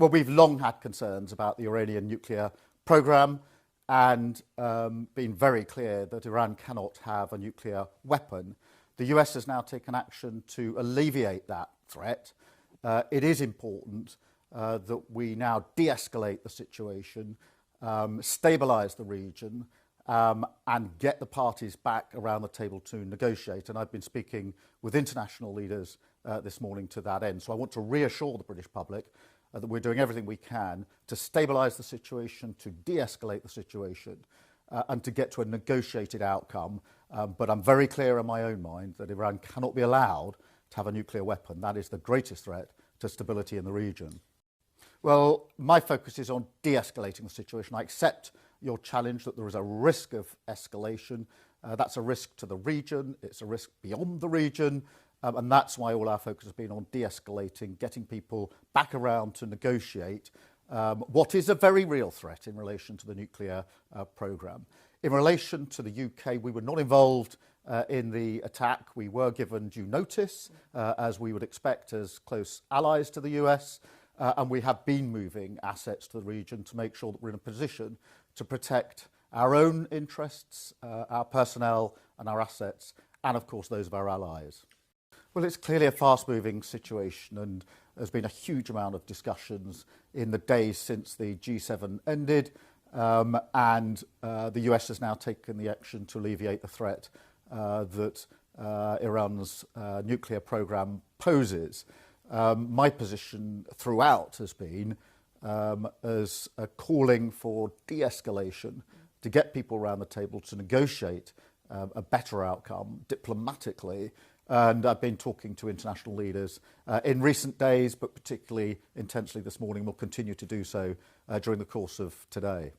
Well, we've long had concerns about the Iranian nuclear program and been very clear that Iran cannot have a nuclear weapon. The US has now taken action to alleviate that threat. It is important that we now de-escalate the situation, stabilise the region, and get the parties back around the table to negotiate. And I've been speaking with international leaders this morning to that end. So I want to reassure the British public that we're doing everything we can to stabilise the situation, to de-escalate the situation, and to get to a negotiated outcome. But I'm very clear in my own mind that Iran cannot be allowed to have a nuclear weapon. That is the greatest threat to stability in the region. Well, my focus is on de-escalating the situation. I accept your challenge that there is a risk of escalation. That's a risk to the region. It's a risk beyond the region. And that's why all our focus has been on de-escalating, getting people back around to negotiate what is a very real threat in relation to the nuclear programme. In relation to the UK, we were not involved in the attack. We were given due notice, as we would expect as close allies to the US, and we have been moving assets to the region to make sure that we're in a position to protect our own interests, our personnel and our assets, and of course those of our allies. Well, it's clearly a fast-moving situation, and there's been a huge amount of discussions in the days since the G7 ended, and the US has now taken the action to alleviate the threat that Iran's nuclear program poses. My position throughout has been as a calling for de-escalation, to get people around the table to negotiate a better outcome diplomatically. And I've been talking to international leaders in recent days, but particularly intensely this morning. We'll continue to do so during the course of today.